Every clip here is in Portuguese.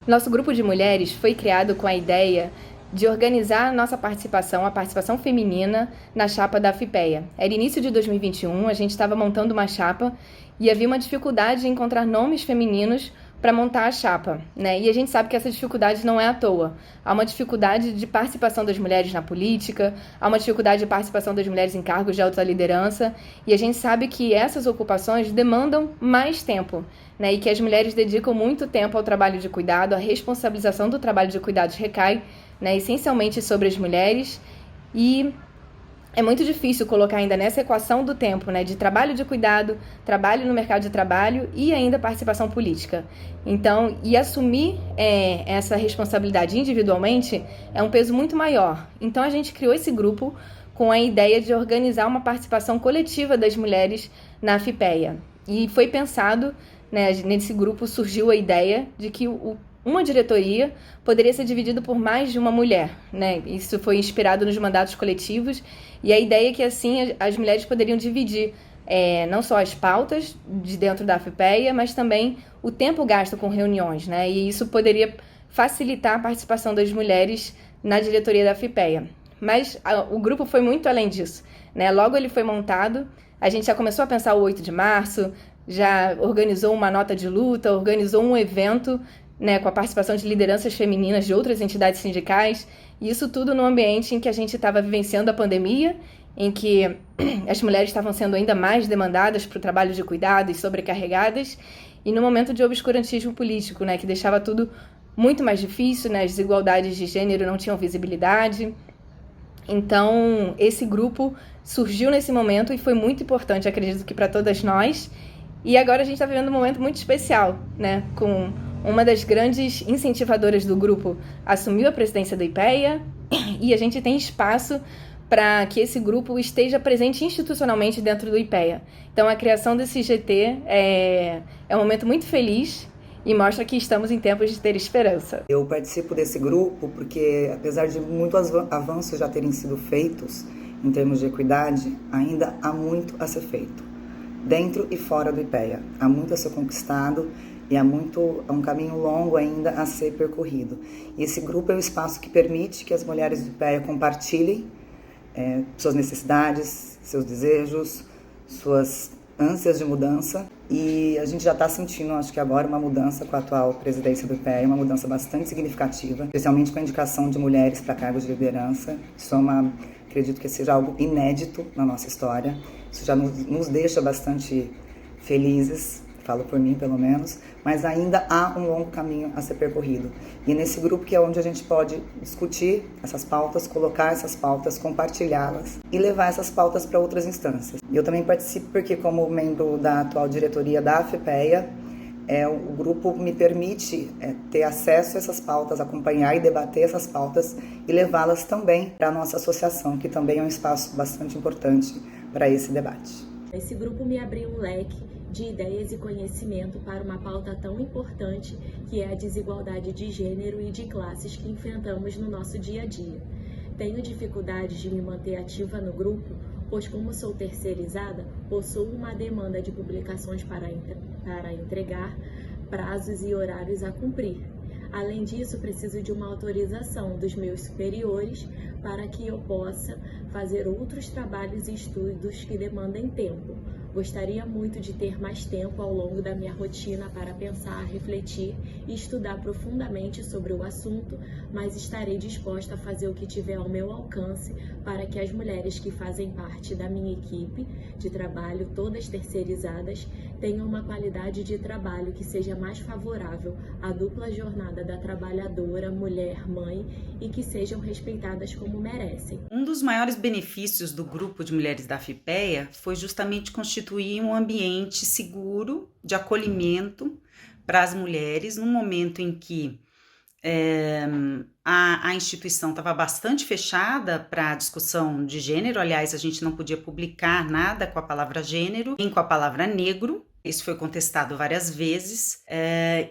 Nosso grupo de mulheres foi criado com a ideia de organizar a nossa participação, a participação feminina, na chapa da FIPEA. Era início de 2021, a gente estava montando uma chapa e havia uma dificuldade em encontrar nomes femininos para montar a chapa, né? E a gente sabe que essa dificuldade não é à toa. Há uma dificuldade de participação das mulheres na política, há uma dificuldade de participação das mulheres em cargos de alta liderança, e a gente sabe que essas ocupações demandam mais tempo, né? E que as mulheres dedicam muito tempo ao trabalho de cuidado, a responsabilização do trabalho de cuidados recai, né, essencialmente sobre as mulheres, e é muito difícil colocar ainda nessa equação do tempo, né, de trabalho de cuidado, trabalho no mercado de trabalho e ainda participação política. Então, e assumir essa responsabilidade individualmente é um peso muito maior. Então, a gente criou esse grupo com a ideia de organizar uma participação coletiva das mulheres na FIPEA. E foi pensado, né, nesse grupo surgiu a ideia de que uma diretoria poderia ser dividida por mais de uma mulher, né? Isso foi inspirado nos mandatos coletivos, e a ideia é que assim as mulheres poderiam dividir não só as pautas de dentro da FIPEA, mas também o tempo gasto com reuniões, né? E isso poderia facilitar a participação das mulheres na diretoria da FIPEA. Mas o grupo foi muito além disso, né? Logo ele foi montado, a gente já começou a pensar o 8 de março, já organizou uma nota de luta, organizou um evento, né, com a participação de lideranças femininas de outras entidades sindicais, e isso tudo no ambiente em que a gente estava vivenciando a pandemia, em que as mulheres estavam sendo ainda mais demandadas para o trabalho de cuidado e sobrecarregadas, e no momento de obscurantismo político, né, que deixava tudo muito mais difícil, né, as desigualdades de gênero não tinham visibilidade. Então, esse grupo surgiu nesse momento e foi muito importante, acredito que para todas nós. E agora a gente está vivendo um momento muito especial, né, com uma das grandes incentivadoras do grupo assumiu a presidência do IPEA e a gente tem espaço para que esse grupo esteja presente institucionalmente dentro do IPEA. Então, a criação desse GT é um momento muito feliz e mostra que estamos em tempos de ter esperança. Eu participo desse grupo porque, apesar de muitos avanços já terem sido feitos em termos de equidade, ainda há muito a ser feito, dentro e fora do IPEA. Há muito a ser conquistado e há um caminho longo ainda a ser percorrido. E esse grupo é o espaço que permite que as mulheres do IPEA compartilhem suas necessidades, seus desejos, suas ânsias de mudança, e a gente já está sentindo, acho que agora, uma mudança com a atual presidência do IPEA, uma mudança bastante significativa, especialmente com a indicação de mulheres para cargos de liderança. Isso acredito que seja algo inédito na nossa história. Isso já nos deixa bastante felizes, falo por mim pelo menos, mas ainda há um longo caminho a ser percorrido. E nesse grupo que é onde a gente pode discutir essas pautas, colocar essas pautas, compartilhá-las e levar essas pautas para outras instâncias. E eu também participo porque, como membro da atual diretoria da FIPEA, o grupo me permite ter acesso a essas pautas, acompanhar e debater essas pautas e levá-las também para a nossa associação, que também é um espaço bastante importante para esse debate. Esse grupo me abriu um leque de ideias e conhecimento para uma pauta tão importante que é a desigualdade de gênero e de classes que enfrentamos no nosso dia a dia. Tenho dificuldade de me manter ativa no grupo, pois como sou terceirizada, possuo uma demanda de publicações para entregar, prazos e horários a cumprir. Além disso, preciso de uma autorização dos meus superiores para que eu possa fazer outros trabalhos e estudos que demandem tempo. Gostaria muito de ter mais tempo ao longo da minha rotina para pensar, refletir e estudar profundamente sobre o assunto, mas estarei disposta a fazer o que tiver ao meu alcance para que as mulheres que fazem parte da minha equipe de trabalho, todas terceirizadas, tenham uma qualidade de trabalho que seja mais favorável à dupla jornada da trabalhadora, mulher, mãe e que sejam respeitadas como merecem. Um dos maiores benefícios do grupo de mulheres da FIPEA foi justamente constituir um ambiente seguro de acolhimento para as mulheres no momento em que a instituição estava bastante fechada para a discussão de gênero. Aliás, a gente não podia publicar nada com a palavra gênero, nem com a palavra negro. Isso foi contestado várias vezes,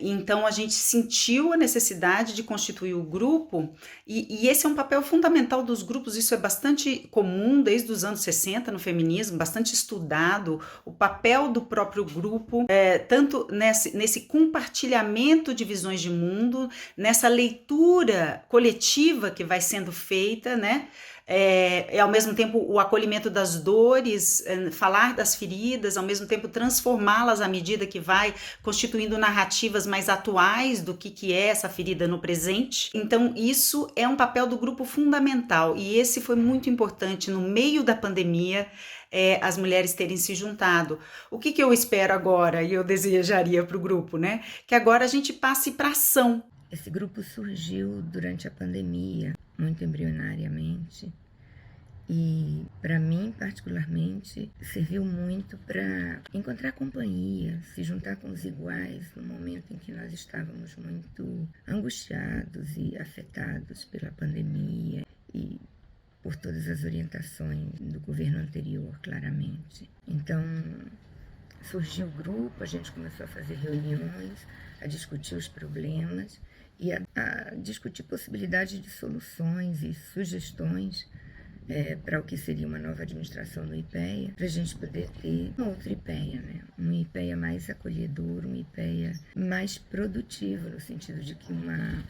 então a gente sentiu a necessidade de constituir o grupo, e esse é um papel fundamental dos grupos. Isso é bastante comum desde os anos 60 no feminismo, bastante estudado, o papel do próprio grupo, tanto nesse compartilhamento de visões de mundo, nessa leitura coletiva que vai sendo feita, né? Ao mesmo tempo o acolhimento das dores, falar das feridas, ao mesmo tempo transformá-las à medida que vai constituindo narrativas mais atuais do que é essa ferida no presente. Então isso é um papel do grupo fundamental, e esse foi muito importante no meio da pandemia, as mulheres terem se juntado. O que eu espero agora, e eu desejaria para o grupo, né? Que agora a gente passe para ação. Esse grupo surgiu durante a pandemia, muito embrionariamente, e para mim particularmente serviu muito para encontrar companhia, se juntar com os iguais no momento em que nós estávamos muito angustiados e afetados pela pandemia e por todas as orientações do governo anterior, claramente. Então surgiu o grupo, a gente começou a fazer reuniões, a discutir os problemas e a discutir possibilidades de soluções e sugestões para o que seria uma nova administração do IPEA, para a gente poder ter um outro IPEA, né? Um IPEA mais acolhedor, um IPEA mais produtivo, no sentido de que uma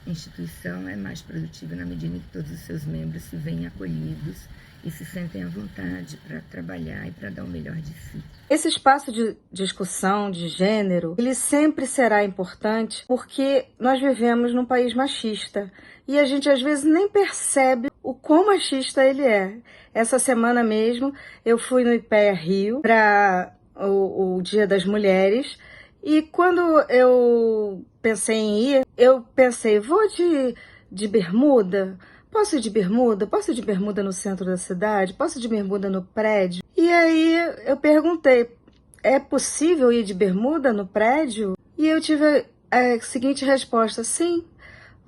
instituição é mais produtiva na medida em que todos os seus membros se veem acolhidos e se sentem à vontade para trabalhar e para dar o melhor de si. Esse espaço de discussão de gênero, ele sempre será importante porque nós vivemos num país machista e a gente às vezes nem percebe o quão machista ele é. Essa semana mesmo eu fui no IPEA Rio para o Dia das Mulheres e quando eu pensei em ir, eu pensei, vou de bermuda? Posso ir de bermuda? Posso ir de bermuda no centro da cidade? Posso ir de bermuda no prédio? E aí eu perguntei, é possível ir de bermuda no prédio? E eu tive a seguinte resposta, sim,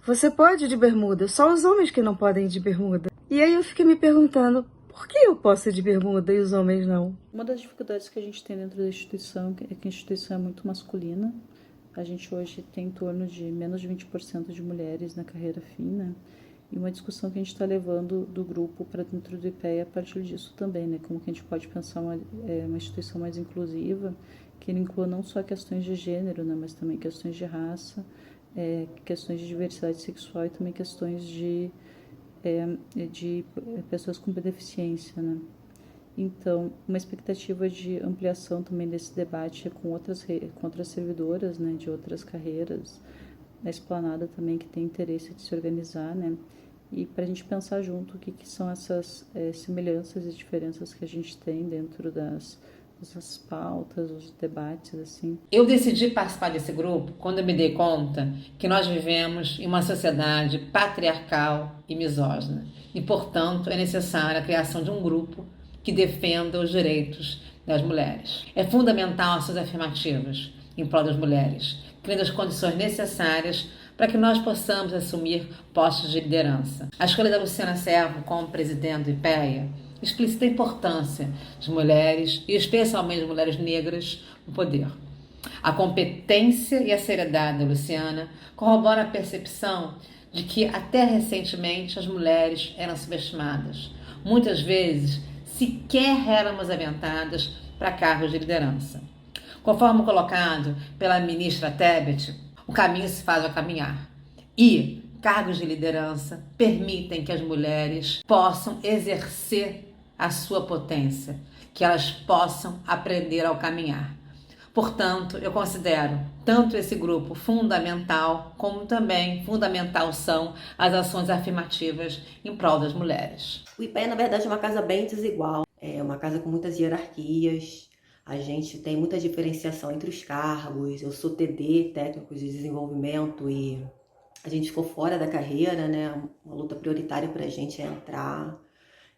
você pode ir de bermuda, só os homens que não podem ir de bermuda. E aí eu fiquei me perguntando, por que eu posso ir de bermuda e os homens não? Uma das dificuldades que a gente tem dentro da instituição é que a instituição é muito masculina. A gente hoje tem em torno de menos de 20% de mulheres na carreira fina. E uma discussão que a gente está levando do grupo para dentro do IPEA a partir disso também, né? Como que a gente pode pensar uma instituição mais inclusiva, que inclua não só questões de gênero, né? Mas também questões de raça, questões de diversidade sexual e também questões de pessoas com deficiência, né? Então, uma expectativa de ampliação também desse debate com outras servidoras, né? De outras carreiras, a Esplanada também, que tem interesse de se organizar, né? E para a gente pensar junto o que são essas semelhanças e diferenças que a gente tem dentro das pautas, os debates, assim. Eu decidi participar desse grupo quando eu me dei conta que nós vivemos em uma sociedade patriarcal e misógina e, portanto, é necessária a criação de um grupo que defenda os direitos das mulheres. É fundamental ações afirmativas em prol das mulheres, criando as condições necessárias para que nós possamos assumir postos de liderança. A escolha da Luciana Servo como presidente do IPEA explicita a importância de mulheres, e especialmente de mulheres negras, no poder. A competência e a seriedade da Luciana corroboram a percepção de que até recentemente as mulheres eram subestimadas. Muitas vezes sequer éramos aventadas para cargos de liderança. Conforme colocado pela ministra Tebet, o caminho se faz ao caminhar. E cargos de liderança permitem que as mulheres possam exercer a sua potência, que elas possam aprender ao caminhar. Portanto, eu considero tanto esse grupo fundamental, como também fundamental são as ações afirmativas em prol das mulheres. O IPEA, na verdade, é uma casa bem desigual, é uma casa com muitas hierarquias. A gente tem muita diferenciação entre os cargos. Eu sou TD, técnico de desenvolvimento, e a gente ficou fora da carreira, né? Uma luta prioritária para a gente é entrar.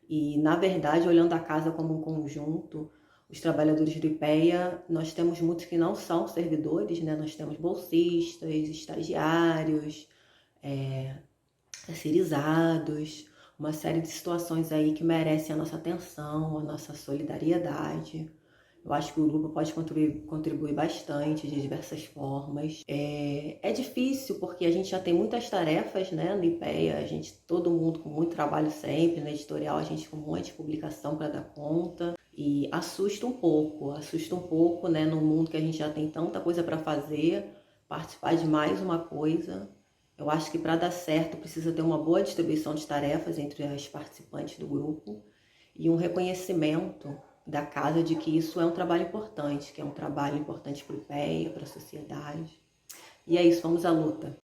E, na verdade, olhando a casa como um conjunto, os trabalhadores do IPEA, nós temos muitos que não são servidores, né? Nós temos bolsistas, estagiários, terceirizados, uma série de situações aí que merecem a nossa atenção, a nossa solidariedade. Eu acho que o grupo pode contribuir bastante de diversas formas. É difícil porque a gente já tem muitas tarefas, né, no IPEA, todo mundo com muito trabalho sempre, na editorial a gente com um monte de publicação para dar conta. E assusta um pouco, né, num mundo que a gente já tem tanta coisa para fazer, participar de mais uma coisa. Eu acho que para dar certo precisa ter uma boa distribuição de tarefas entre as participantes do grupo e um reconhecimento da casa de que isso é um trabalho importante, que é um trabalho importante para o IPEA, para a sociedade. E é isso, vamos à luta.